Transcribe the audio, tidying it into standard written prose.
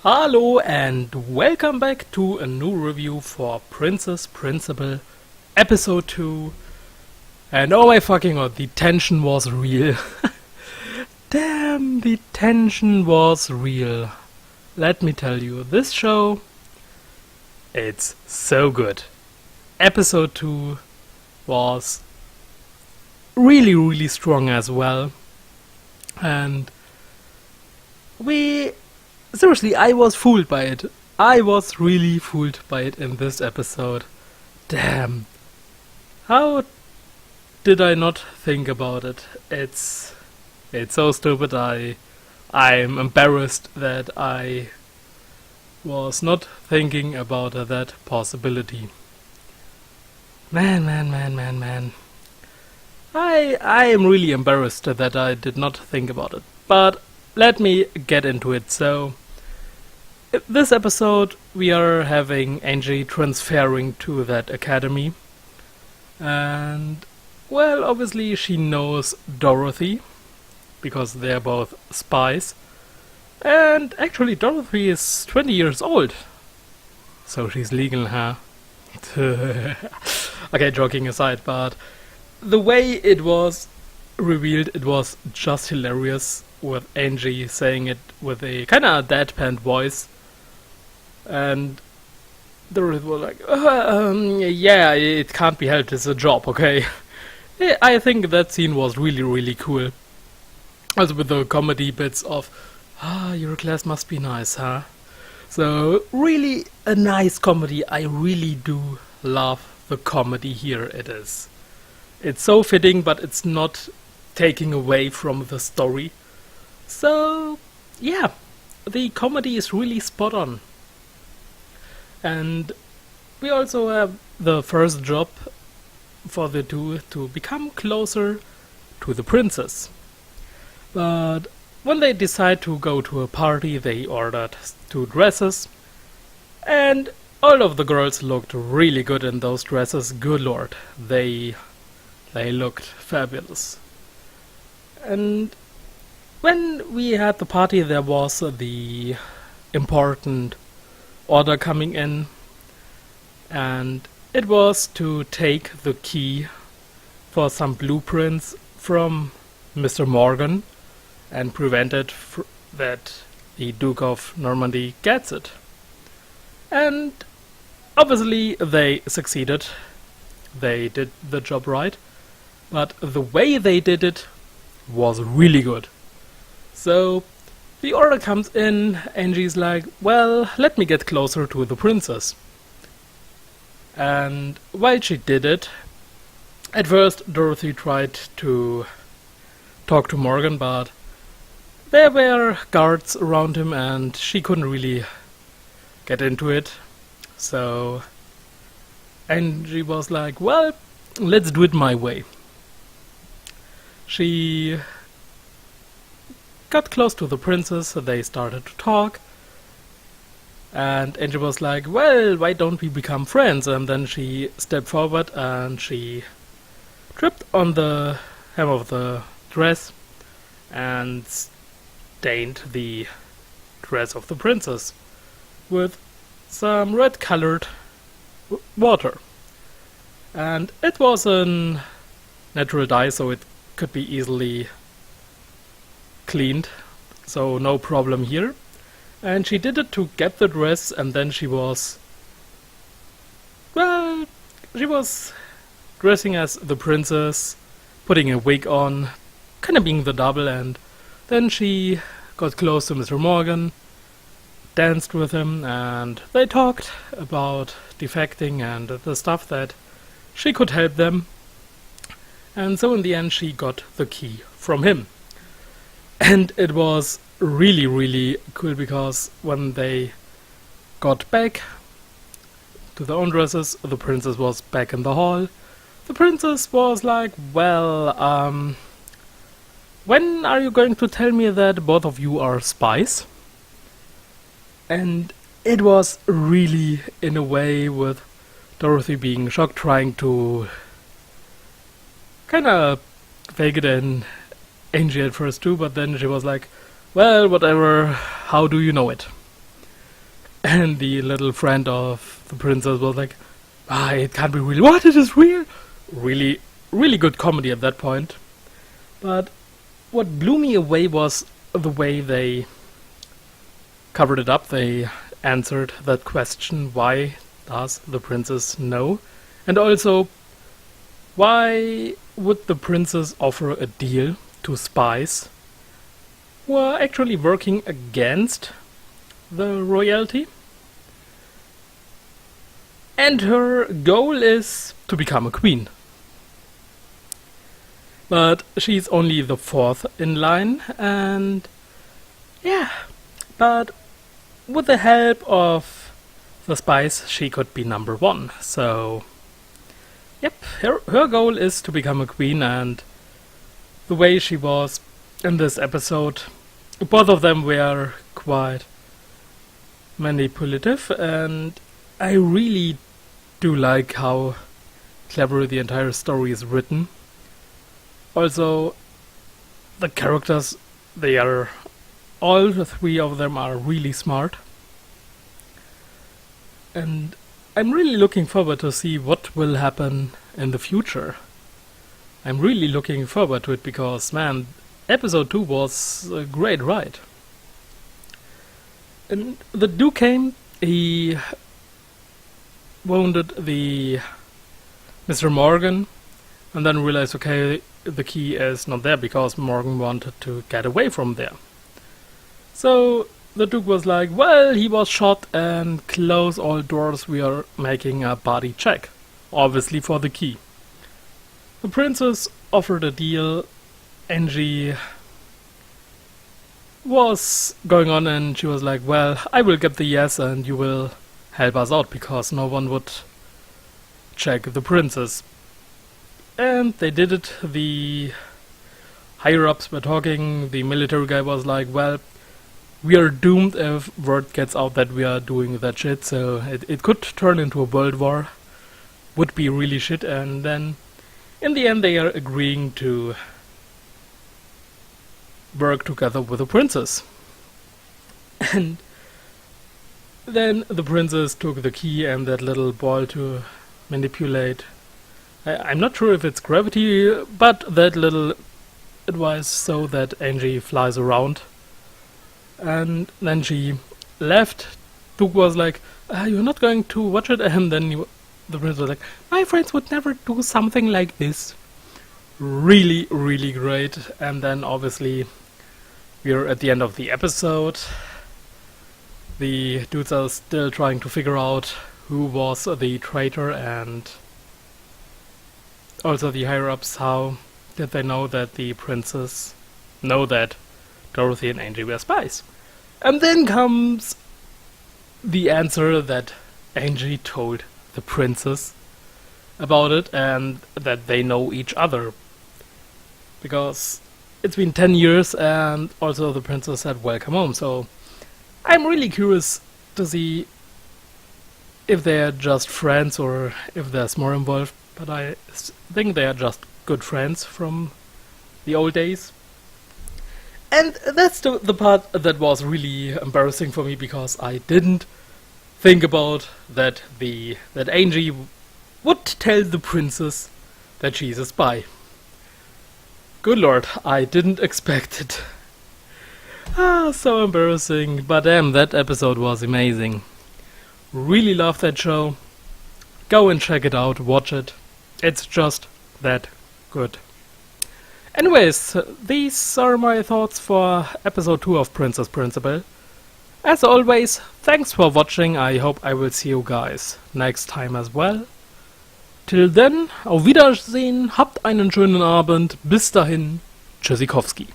Hello and welcome back to a new review for Princess Principal Episode 2. And oh my fucking god, the tension was real. Damn, the tension was real. Let me tell you, this show, it's so good. Episode 2 was really strong as well. And seriously, I was fooled by it. I was really fooled by it in this episode. Damn. How did I not think about it? It's so stupid. I'm embarrassed that I was not thinking about that possibility. Man. I am really embarrassed that I did not think about it. But let me get into it. So, this episode we are having Angie transferring to that academy. And, well, obviously she knows Dorothy, because they're both spies. And actually Dorothy is 20 years old. So she's legal, huh? Okay, joking aside, but the way it was revealed, it was just hilarious, with Angie saying it with a kinda deadpan voice. And Dorothy was like, yeah, it can't be helped, it's a job, okay? I think that scene was really cool. Also with the comedy bits of, your class must be nice, huh? So, really a nice comedy. I really do love the comedy here, it is. It's so fitting, but it's not taking away from the story. So, yeah, the comedy is really spot on. And we also have the first job for the two to become closer to the princess. But when they decide to go to a party, they ordered 2 dresses. And all of the girls looked really good in those dresses. Good lord, they looked fabulous. And when we had the party, there was the important order coming in, and it was to take the key for some blueprints from Mr. Morgan and prevent it that the Duke of Normandy gets it. And obviously they succeeded. They did the job right, but the way they did it was really good. So the order comes in, Angie's like, well, let me get closer to the princess. And while she did it, at first Dorothy tried to talk to Morgan, but there were guards around him and she couldn't really get into it. So Angie was like, well, let's do it my way. She got close to the princess, so they started to talk. And Angie was like, well, why don't we become friends? And then she stepped forward and she tripped on the hem of the dress and stained the dress of the princess with some red colored water. And it was a natural dye, so it could be easily cleaned, so no problem here. And she did it to get the dress, and then she was dressing as the princess, putting a wig on, kinda being the double, and then she got close to Mr. Morgan, danced with him, and they talked about defecting and the stuff that she could help them. And so in the end she got the key from him. And it was really cool, because when they got back to their own dresses, the princess was back in the hall. The princess was like, well, when are you going to tell me that both of you are spies? And it was really, in a way, with Dorothy being shocked, trying to kinda fake it in Angie at first too, but then she was like, well, whatever, how do you know it? And the little friend of the princess was like, it can't be real. What? It is real? Really, really good comedy at that point. But what blew me away was the way they covered it up. They answered that question, why does the princess know? And also, why would the princess offer a deal to spies who are actually working against the royalty? And her goal is to become a queen. But she's only the 4th in line, and yeah, but with the help of the spies, she could be number 1. So, yep, her goal is to become a queen, and the way she was in this episode, both of them were quite manipulative, and I really do like how clever the entire story is written. Also, the characters, all 3 of them are really smart. And I'm really looking forward to see what will happen in the future. I'm really looking forward to it because, man, episode 2 was a great ride. And the Duke came, he wounded the Mr. Morgan, and then realized, okay, the key is not there because Morgan wanted to get away from there. So the Duke was like, well, he was shot and close all doors, we are making a body check, obviously for the key. The princess offered a deal. Angie was going on and she was like, well, I will get the yes and you will help us out because no one would check the princess. And they did it. The higher-ups were talking. The military guy was like, well, we are doomed if word gets out that we are doing that shit, so it could turn into a world war. Would be really shit. And then in the end they are agreeing to work together with the princess. And then the princess took the key and that little ball to manipulate. I'm not sure if it's gravity, but that little advice so that Angie flies around. And then she left. Duke was like, you're not going to watch it? And then the prince was like, my friends would never do something like this. Really, really great. And then obviously we're at the end of the episode. The dudes are still trying to figure out who was the traitor, and also the higher-ups, how did they know that the princess know that Dorothy and Angie were spies? And then comes the answer that Angie told the princess about it and that they know each other. Because it's been 10 years and also the princess said welcome home. So I'm really curious to see if they're just friends or if there's more involved. But I think they are just good friends from the old days. And that's the part that was really embarrassing for me because I didn't think about that Angie would tell the princess that she's a spy. Good lord, I didn't expect it. So embarrassing. But damn, that episode was amazing. Really love that show. Go and check it out, watch it. It's just that good. Anyways, these are my thoughts for episode 2 of Princess Principal. As always, thanks for watching. I hope I will see you guys next time as well. Till then, auf Wiedersehen, habt einen schönen Abend. Bis dahin, Tschüssikowski.